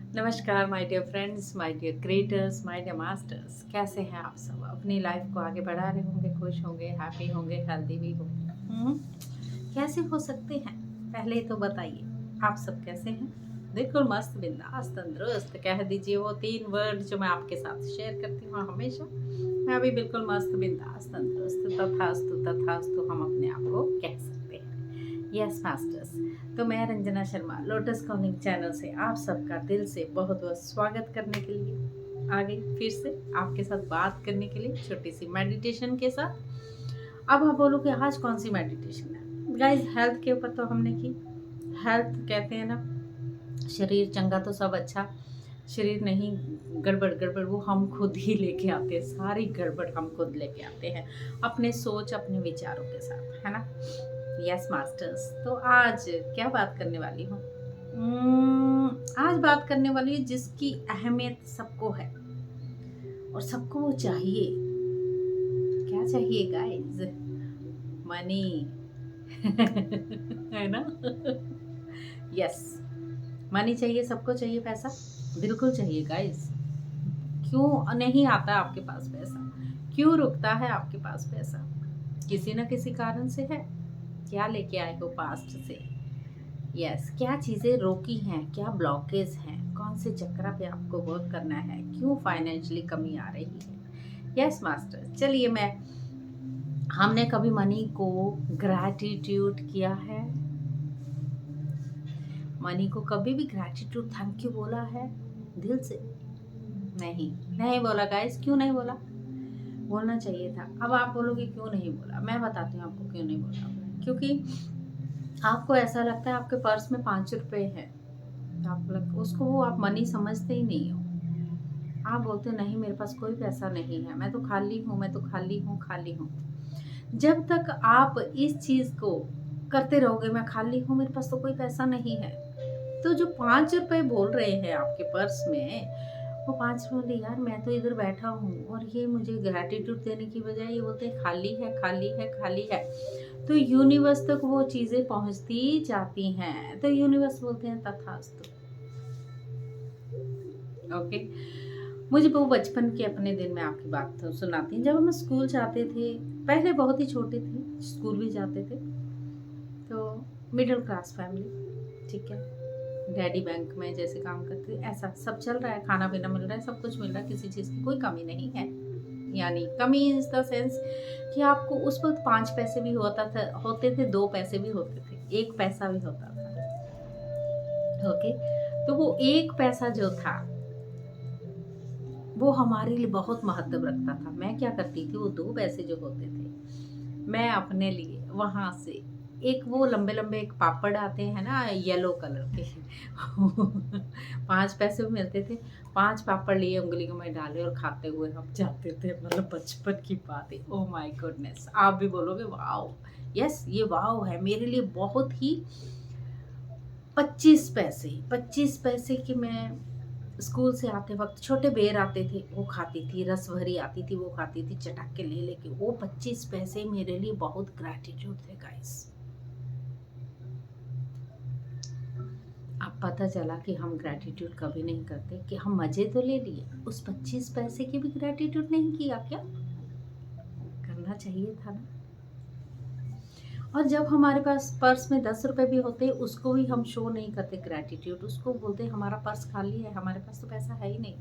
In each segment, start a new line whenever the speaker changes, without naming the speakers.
नमस्कार my dear friends, my dear creators, my dear masters. कैसे हैं आप सब? अपनी लाइफ को आगे बढ़ा रहे होंगे, खुश होंगे, हैप्पी होंगे, हेल्दी भी होंगे। कैसे हो सकते हैं? पहले तो बताइए, आप सब कैसे हैं? बिल्कुल मस्त, बिंदास, तंदुरुस्त, कह दीजिए वो 3 वर्ड जो मैं आपके साथ शेयर करती हूँ हमेशा। मैं भी बिल्कुल मस्त, बिंदास, तंदुरुस्त, तथास्तु तथास्तु हम अपने आप को कह सकते हैं। Yes masters. तो मैं Ranjana Sharma lotus calling channel से आप सबका दिल से बहुत बहुत स्वागत करने के लिए आ गई फिर से आपके साथ बात करने के लिए छोटी सी मेडिटेशन के साथ। अब आप बोलोगे आज कौन सी मेडिटेशन है? गाइस, हेल्थ के ऊपर तो हमने की। हेल्थ कहते हैं ना, शरीर चंगा तो सब अच्छा, शरीर नहीं गड़बड़ गड़बड़ वो हम खुद ही लेके आते हैं। सारी गड़बड़ हम खुद लेके आते हैं अपने सोच अपने विचारों के साथ, है ना? Yes masters. तो आज क्या बात करने वाली हूँ? आज बात करने वाली है जिसकी अहमियत सबको है और सबको वो चाहिए। क्या चाहिए गाइस? मनी। है ना? यस, मनी चाहिए, सबको चाहिए पैसा। बिल्कुल चाहिए गाइस। क्यों नहीं आता आपके पास पैसा? क्यों रुकता है आपके पास पैसा? किसी ना किसी कारण से है। क्या लेके आए हो पास्ट से? यस, क्या चीज़ें रोकी हैं, क्या ब्लॉकेज हैं, कौन से चक्र पे आपको वर्क करना है, क्यों फाइनेंशियली कमी आ रही है? यस मास्टर, चलिए मैं हमने कभी मनी को ग्रैटिट्यूड किया है? मनी को कभी भी ग्रैटिट्यूड थैंक यू बोला है दिल से? नहीं, नहीं बोला गाइस। क्यों नहीं बोला? बोलना चाहिए था। अब आप बोलोगे क्यों नहीं बोला, मैं बताती हूँ आपको क्यों नहीं बोला। क्योंकि आपको ऐसा लगता है आपके पर्स में 5 रुपए है, तो आपको उसको वो आप मनी समझते ही नहीं हो। आप बोलते हो नहीं मेरे पास कोई पैसा नहीं है, मैं तो खाली हूँ, मैं तो खाली हूँ, खाली हूँ। जब तक आप इस चीज को करते रहोगे, मैं खाली हूँ, मेरे पास तो कोई पैसा नहीं है, तो जो 5 रुपए बोल रहे हैं आपके पर्स में, वो 5 बोले यार मैं तो इधर बैठा हूँ और ये मुझे ग्रैटिट्यूड देने की बजाय ये बोलते हैं खाली है, खाली है, खाली है। तो यूनिवर्स तक वो चीजें पहुंचती जाती हैं, तो यूनिवर्स बोलते हैं तथास्तु। ओके। मुझे वो बचपन के अपने दिन में आपकी बात तो सुनाती हूँ। जब हम स्कूल जाते थे, पहले बहुत ही छोटे थे, स्कूल भी जाते थे, तो मिडिल क्लास फैमिली, ठीक है। डैडी बैंक में जैसे काम करते थे, ऐसा सब चल रहा है, खाना पीना मिल रहा है, सब कुछ मिल रहा है, किसी चीज़ की कोई कमी नहीं है। यानी कमी इन द सेंस कि आपको उस वक्त 5 पैसे भी होते थे, 2 पैसे भी होते थे, 1 पैसा भी होता था। ओके। तो वो 1 पैसा जो था वो हमारे लिए बहुत महत्व रखता था। मैं क्या करती थी, वो 2 पैसे जो होते थे, मैं अपने लिए वहां से एक वो लंबे लंबे एक पापड़ आते हैं ना येलो कलर के, 5 पैसे में मिलते थे। 5 पापड़ लिए उंगलियों में डाले और खाते हुए हम जाते थे। मतलब बचपन की बात है। ओह माय गुडनेस, आप भी बोलोगे वाओ। यस, ये वाओ है मेरे लिए बहुत ही। 25 पैसे, 25 पैसे की मैं स्कूल से आते वक्त छोटे बेर आते थे वो खाती थी, रस भरी आती थी वो खाती थी, चटक के ले लेके। वो 25 पैसे मेरे लिए बहुत ग्रैटिट्यूड थे गाइस। अब पता चला कि हम ग्रैटिट्यूड कभी नहीं करते, कि हम मजे तो ले लिए, उस 25 पैसे की भी ग्रैटिट्यूड नहीं किया क्या? करना चाहिए था ना। और जब हमारे पास पर्स में 10 रुपए भी होते, उसको भी हम शो नहीं करते ग्रैटिट्यूड, उसको बोलते हमारा पर्स खाली है, हमारे पास तो पैसा है ही नहीं।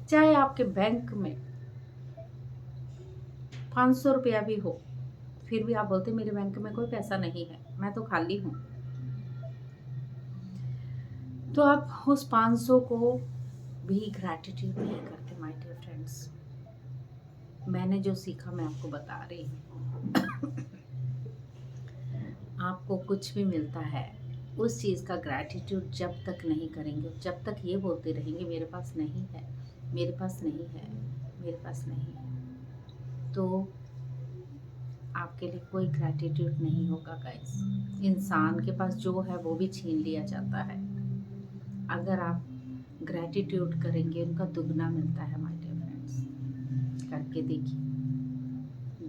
चाहे आपके बैंक में 500 रुपया भी हो, फिर भी आप बोलते मेरे बैंक में कोई पैसा नहीं है, मैं तो खाली हूँ। तो आप उस 500 को भी ग्रैटिट्यूड नहीं करते माय डियर फ्रेंड्स। मैंने जो सीखा मैं आपको बता रही हूँ। आपको कुछ भी मिलता है, उस चीज़ का ग्रैटिट्यूड जब तक नहीं करेंगे, जब तक ये बोलते रहेंगे मेरे पास नहीं है, मेरे पास नहीं है, मेरे पास नहीं है, तो आपके लिए कोई ग्रैटिट्यूड नहीं होगा गाइस। इंसान के पास जो है वो भी छीन लिया जाता है। अगर आप ग्रैटिट्यूड करेंगे, उनका दुगना मिलता है माय डियर फ्रेंड्स। करके देखिए,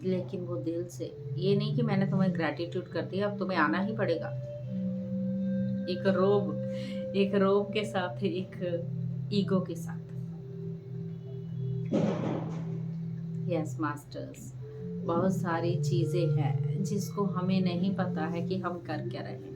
लेकिन वो दिल से। ये नहीं कि मैंने तुम्हें ग्रैटिट्यूड कर दिया अब तुम्हें आना ही पड़ेगा। एक रोब के साथ, एक ईगो के साथ। यस मास्टर्स, बहुत सारी चीज़ें हैं जिसको हमें नहीं पता है कि हम कर क्या रहे हैं।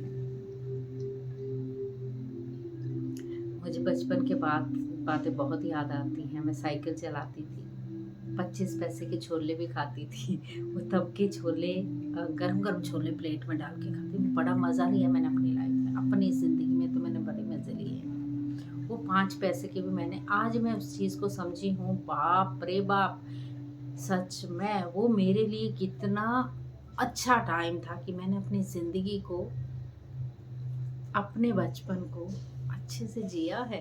मुझे बचपन के बातें बहुत याद आती हैं। मैं साइकिल चलाती थी, 25 पैसे के छोले भी खाती थी। वो तब के छोले, गरम गरम छोले प्लेट में डाल के खाती थी। बड़ा मज़ा लिया मैंने अपनी लाइफ में, अपनी ज़िंदगी में तो मैंने बड़े मज़े लिए। वो 5 पैसे के भी मैंने, आज मैं उस चीज़ को समझी हूँ, बाप रे बाप, सच में वो मेरे लिए कितना अच्छा टाइम था कि मैंने अपनी ज़िंदगी को, अपने बचपन को अच्छे से जिया है।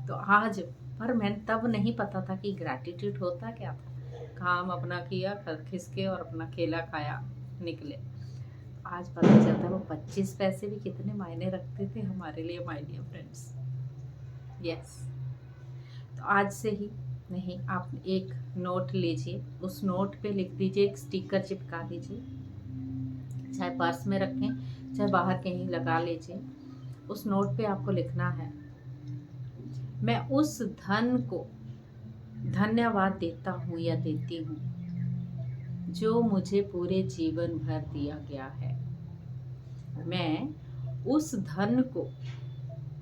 तो आज, पर मैंने तब नहीं पता था कि ग्रैटिट्यूड होता क्या था। काम अपना किया, खिसके और अपना केला खाया, निकले। आज पता चलता वो 25 पैसे भी कितने मायने रखते थे हमारे लिए, माय डियर फ्रेंड्स। यस, तो आज से ही नहीं, आप एक नोट लीजिए, उस नोट पे लिख दीजिए, एक स्टिकर चिपका दीजिए, चाहे पर्स में रखें, चाहे बाहर कहीं लगा लीजिए। उस नोट पे आपको लिखना है, मैं उस धन को धन्यवाद देता हूँ या देती हूँ जो मुझे पूरे जीवन भर दिया गया है। मैं उस धन को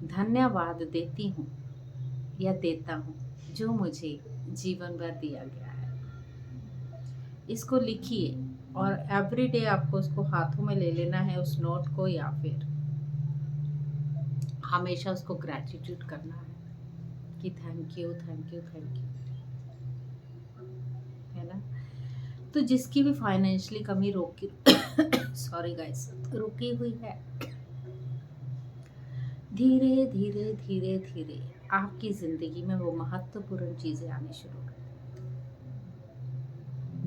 धन्यवाद देती हूँ या देता हूँ जो मुझे जीवन भर दिया गया है। इसको लिखिए और एवरीडे आपको उसको हाथों में ले लेना है, उस नोट को, या फिर हमेशा उसको ग्रैटिट्यूड करना है कि thank you thank you thank you, है ना। तो जिसकी भी फाइनेंशियली कमी रोकी सॉरी गाइस, रुकी हुई है, धीरे धीरे धीरे धीरे आपकी जिंदगी में वो महत्वपूर्ण चीजें आनी शुरू कर।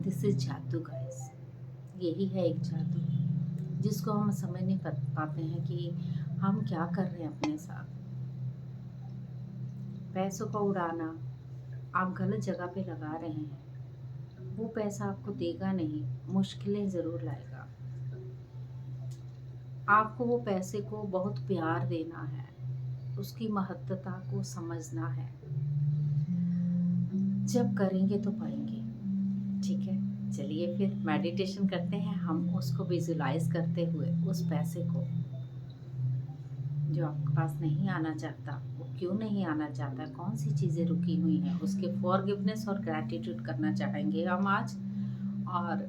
दिस इज जादू गाइस, यही है एक जादू जिसको हम समझ नहीं पाते हैं कि हम क्या कर रहे हैं अपने साथ। पैसों का उड़ाना, आप गलत जगह पे लगा रहे हैं, वो पैसा आपको देगा नहीं, मुश्किलें ज़रूर लाएगा। आपको वो पैसे को बहुत प्यार देना है, उसकी महत्वता को समझना है। जब करेंगे तो पाएंगे। ठीक है, चलिए फिर मेडिटेशन करते हैं हम, उसको विजुलाइज करते हुए उस पैसे को जो आपके पास नहीं आना चाहता। वो क्यों नहीं आना चाहता, कौन सी चीज़ें रुकी हुई हैं, उसके फॉरगिवनेस और ग्रैटिट्यूड करना चाहेंगे हम आज। और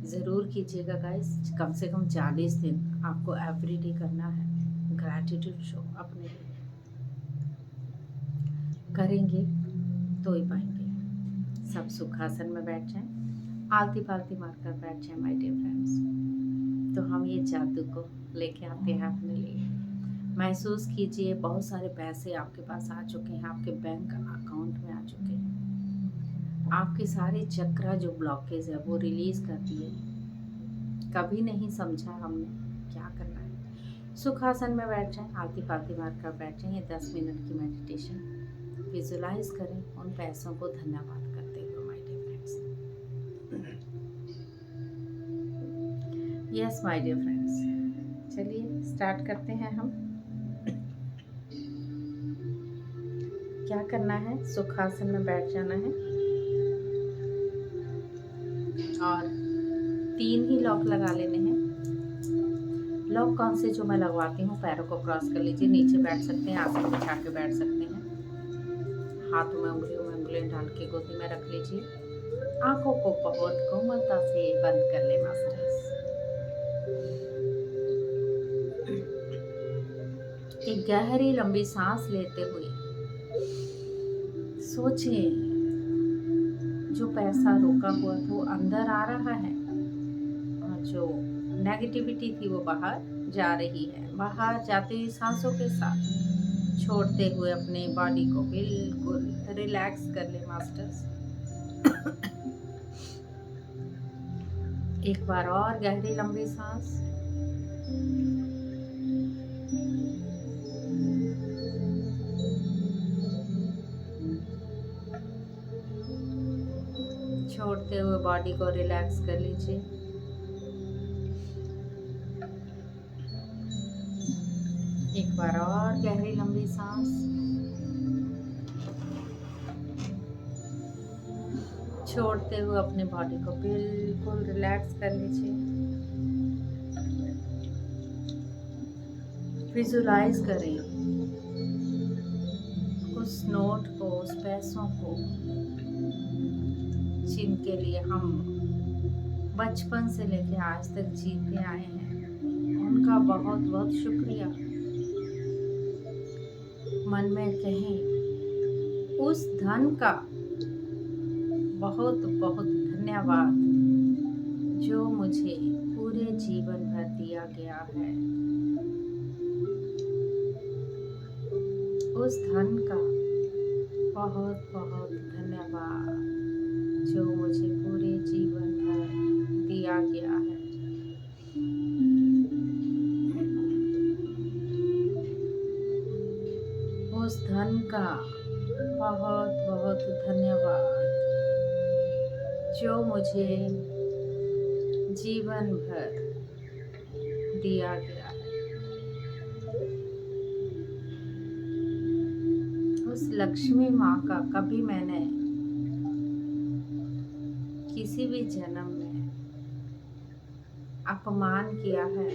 ज़रूर कीजिएगा गाइस, कम से कम 40 दिन आपको एवरीडे करना है ग्रैटिट्यूड शो अपने लिए। करेंगे तो ही पाएंगे। सब सुखासन में बैठ जाएं, आलती पालती मारकर बैठ जाएं माय डियर फ्रेंड्स। तो हम ये जादू को लेके आते हैं अपने लिए। महसूस कीजिए, बहुत सारे पैसे आपके पास आ चुके हैं, आपके बैंक अकाउंट में आ चुके हैं। आपके सारे चक्र जो ब्लॉकेज है वो रिलीज कर दिए। कभी नहीं समझा हमने क्या करना है। सुखासन में बैठ जाएं, आलती पालती मारकर बैठ जाएं। ये 10 मिनट की मेडिटेशन, विजुलाइज करें उन पैसों को धन्यवाद करते हुए my dear friends. Yes my dear friends, चलिए स्टार्ट करते हैं हम। क्या करना है, सुखासन में बैठ जाना है और 3 ही लॉक लगा लेने हैं। लॉक कौन से जो मैं लगवाती हूँ, पैरों को क्रॉस कर लीजिए, नीचे बैठ सकते हैं, आसन बिछा के बैठ सकते हैं, हाथों में उंगलियों में उंगलियां डाल के गोदी में रख लीजिए। आंखों को बहुत कोमलता से बंद कर ले मास्टर्स। एक गहरी लंबी सांस लेते हुए सोचिए, जो पैसा रोका हुआ था वो अंदर आ रहा है और जो नेगेटिविटी थी वो बाहर जा रही है। बाहर जाते हुए सांसों के साथ छोड़ते हुए अपने बॉडी को बिल्कुल रिलैक्स कर ले मास्टर्स। एक बार और गहरी लंबी सांस, छोड़ते हुए बॉडी को रिलैक्स कर लीजिए। एक बार और गहरी लंबी सांस। छोड़ते हुए अपने बॉडी को बिल्कुल रिलैक्स कर लीजिए। विजुलाइज करें उस नोट को, उस पैसों को जिनके लिए हम बचपन से लेके आज तक जीते आए हैं। उनका बहुत बहुत शुक्रिया। मन में कहें उस धन का बहुत बहुत धन्यवाद जो मुझे पूरे जीवन भर दिया गया है। उस धन का बहुत बहुत धन्यवाद जो मुझे पूरे जीवन भर दिया गया है। उस धन का बहुत बहुत धन्यवाद जो मुझे जीवन भर दिया गया है। उस लक्ष्मी माँ का कभी मैंने किसी भी जन्म में अपमान किया है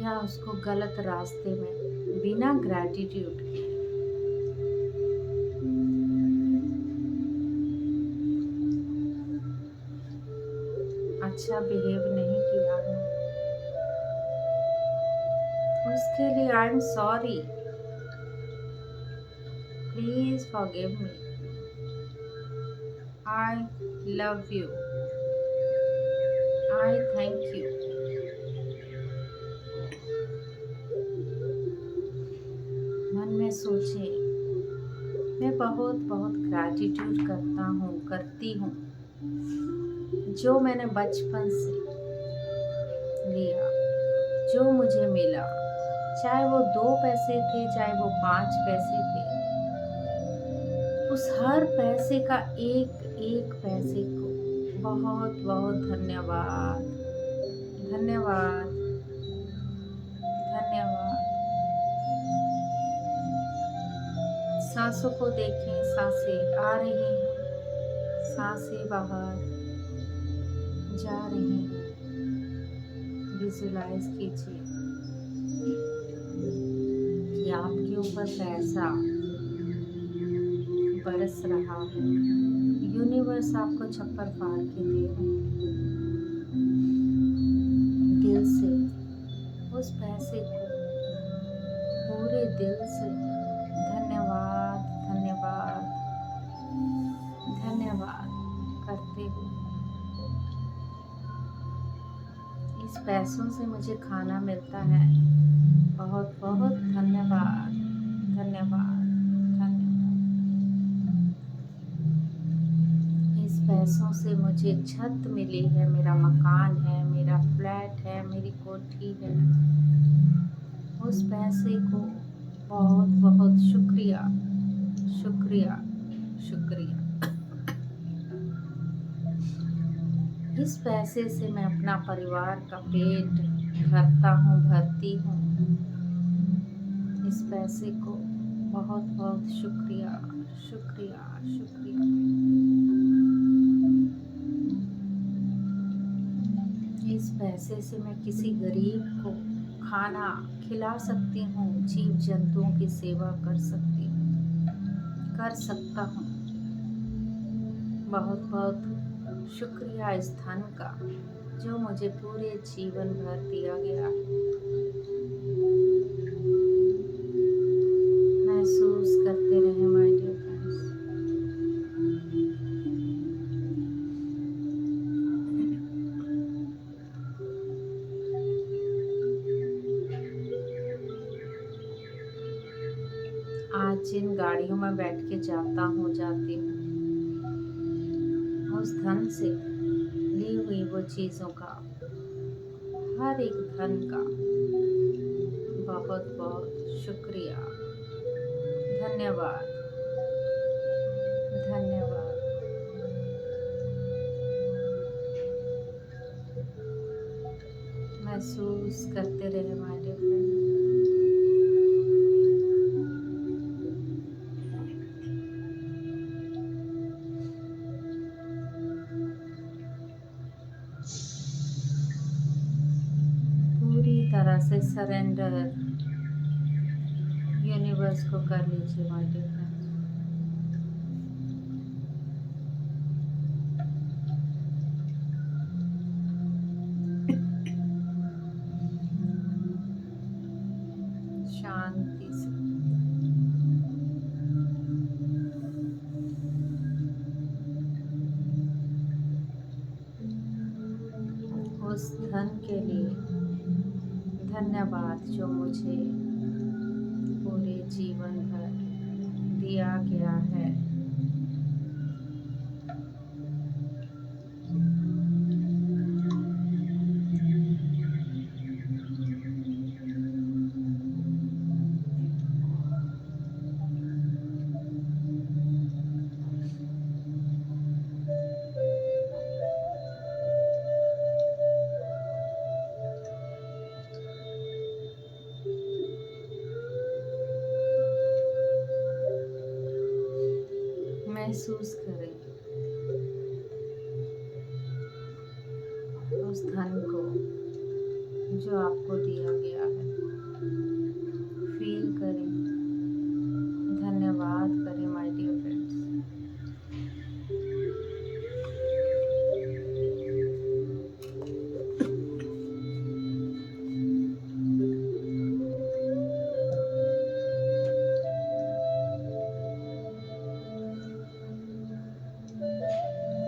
या उसको गलत रास्ते में बिना ग्रैटिट्यूड के अच्छा बिहेव नहीं किया है, उसके लिए I am sorry. Please forgive me. I love you. I thank you. मन में सोचें, मैं बहुत बहुत ग्रैटिट्यूड करती हूँ जो मैंने बचपन से लिया, जो मुझे मिला, चाहे वो 2 पैसे थे, चाहे वो 5 पैसे थे। उस हर पैसे का एक एक पैसे को बहुत बहुत धन्यवाद, धन्यवाद, धन्यवाद। सांसों को देखें, सांसें आ रही हैं, सांसें बाहर जा रही हैं। विजुलाइज कीजिए कि आपके ऊपर पैसा बरस रहा है। यूनिवर्स आपको छप्पर फाड़ के दे रहे हैं। दिल से उस पैसे को पूरे दिल से धन्यवाद, धन्यवाद, धन्यवाद करते हुए, इस पैसों से मुझे खाना मिलता है, बहुत बहुत धन्यवाद, धन्यवाद, धन्यवाद। इस पैसों से मुझे छत मिली है, मेरा मकान है, मेरा फ्लैट है, मेरी कोठी है। उस पैसे को बहुत बहुत शुक्रिया, शुक्रिया, शुक्रिया। इस पैसे से मैं अपना परिवार का पेट भरता हूँ, भरती हूँ। इस पैसे को बहुत बहुत शुक्रिया, शुक्रिया, शुक्रिया। इस पैसे से मैं किसी गरीब को खाना खिला सकती हूँ, जीव जंतुओं की सेवा कर सकता हूँ। बहुत बहुत शुक्रिया इस धन का जो मुझे पूरे जीवन भर दिया गया है। महसूस करते रहे माय डियर फ्रेंड्स। आज जिन गाड़ियों में बैठ के जाती हूँ, उस धन से ली हुई वो चीज़ों का, हर एक धन का बहुत बहुत शुक्रिया, धन्यवाद, धन्यवाद। मैं महसूस करते रहे माय डियर फ्रेंड। पूरी तरह से सरेंडर यूनिवर्स को कर लीजिए माय डियर फ्रेंड्स। शांति से उस धन के लिए धन्यवाद जो मुझे पूरे जीवन भर दिया गया है। महसूस करें उस धन को जो आपको दिया गया है। फील करें, धन्यवाद करें माय डियर फ्रेंड्स।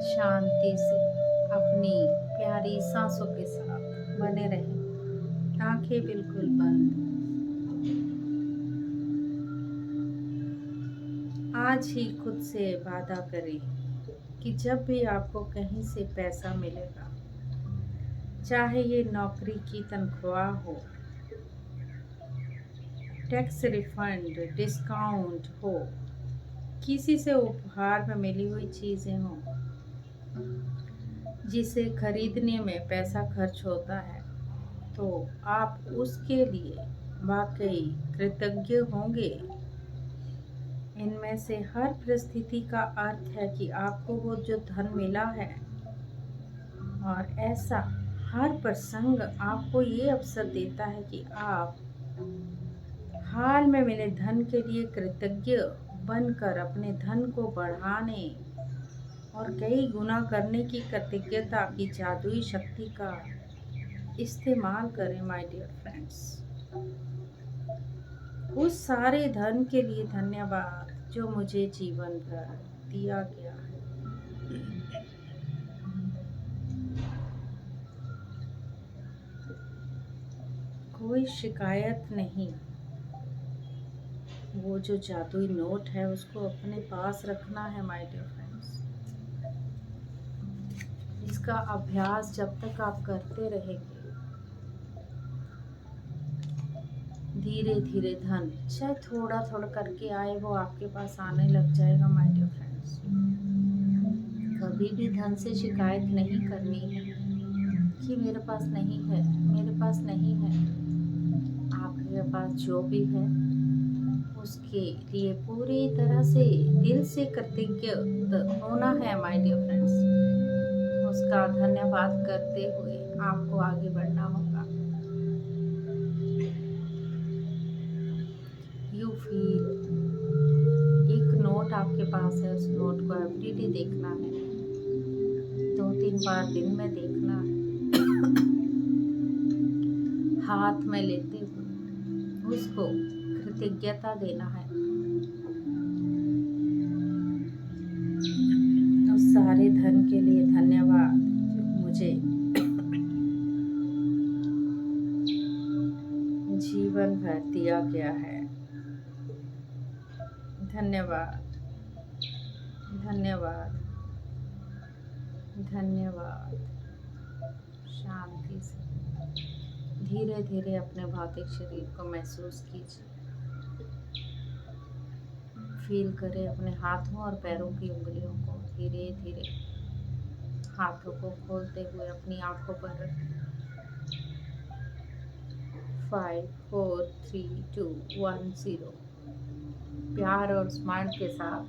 शांति से अपनी प्यारी सांसों के साथ बने रहें, आंखें बिल्कुल बंद। आज ही खुद से वादा करें कि जब भी आपको कहीं से पैसा मिलेगा, चाहे ये नौकरी की तनख्वाह हो, टैक्स रिफंड, डिस्काउंट हो, किसी से उपहार में मिली हुई चीज़ें हों जिसे खरीदने में पैसा खर्च होता है, तो आप उसके लिए वाकई कृतज्ञ होंगे। इनमें से हर परिस्थिति का अर्थ है कि आपको वो जो धन मिला है, और ऐसा हर प्रसंग आपको ये अवसर देता है कि आप हाल में मिले धन के लिए कृतज्ञ बनकर अपने धन को बढ़ाने और कई गुना करने की कृतज्ञता की जादुई शक्ति का इस्तेमाल करें माय डियर फ्रेंड्स। उस सारे धन के लिए धन्यवाद जो मुझे जीवन भर दिया गया है। कोई शिकायत नहीं। वो जो जादुई नोट है उसको अपने पास रखना है माय डियर फ्रेंड्स। इसका अभ्यास जब तक आप करते रहेंगे, धीरे धीरे धन चाहे थोड़ा थोड़ा करके आए, वो आपके पास आने लग जाएगा माय डियर फ्रेंड्स। कभी भी धन से शिकायत नहीं करनी है कि मेरे पास नहीं है, मेरे पास नहीं है। आपके पास जो भी है उसके लिए पूरी तरह से दिल से कृतज्ञ होना है माय डियर फ्रेंड्स। उसका धन्यवाद करते हुए आपको आगे बढ़ना होगा। यू फील, एक नोट आपके पास है, उस नोट को एवरीडे देखना है, 2-3 बार दिन में देखना है। हाथ में लेते हुए उसको कृतज्ञता देना है। उस सारे धन के लिए धन्यवाद जो मुझे जीवन भर दिया गया है। धन्यवाद, धन्यवाद, धन्यवाद। शांति से धीरे धीरे अपने भौतिक शरीर को महसूस कीजिए। फील करें अपने हाथों और पैरों की उंगलियों को। धीरे धीरे हाथों को खोलते हुए अपनी आंखों पर रखें। 54321 प्यार और स्माइल के साथ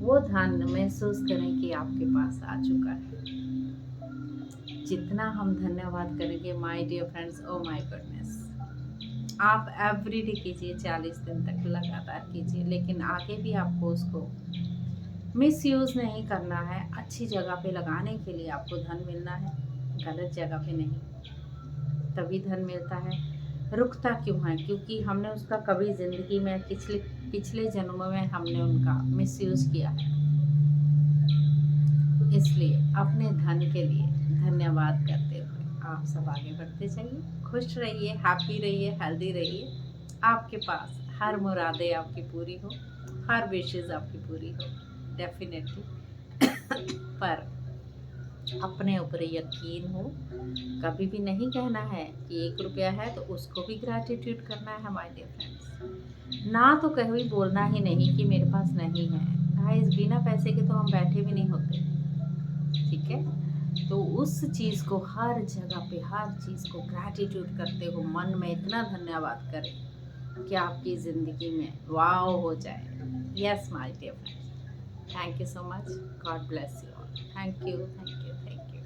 वो धन महसूस करें कि आपके पास आ चुका है। जितना हम धन्यवाद करेंगे my dear friends, oh my goodness, आप एवरीडे कीजिए, 40 दिन तक लगातार कीजिए, लेकिन आगे भी आपको उसको मिसयूज़ नहीं करना है। अच्छी जगह पे लगाने के लिए आपको धन मिलना है, गलत जगह पे नहीं, तभी धन मिलता है। रुकता क्यों है? क्योंकि हमने उसका कभी ज़िंदगी में पिछले पिछले जन्मों में हमने उनका मिसयूज़ किया है। इसलिए अपने धन के लिए धन्यवाद करते हुए आप सब आगे बढ़ते जाइए, खुश रहिए, हैप्पी रहिए, हेल्दी रहिए। आपके पास हर मुरादें आपकी पूरी हो, हर विशेज़ आपकी पूरी हो डेफिनेटली। पर अपने ऊपर यकीन हो, कभी भी नहीं कहना है कि 1 रुपया है तो उसको भी ग्रैटिट्यूड करना है माय डियर फ्रेंड्स। ना तो कभी बोलना ही नहीं कि मेरे पास नहीं है। गाइस, बिना पैसे के तो हम बैठे भी नहीं होते, ठीक है? तो उस चीज़ को हर जगह पे, हर चीज़ को ग्रैटिट्यूड करते हो, मन में इतना धन्यवाद करें कि आपकी ज़िंदगी में वाओ हो जाए। Yes my dear friends, thank you so much, God bless you all. Thank you, thank you, thank you.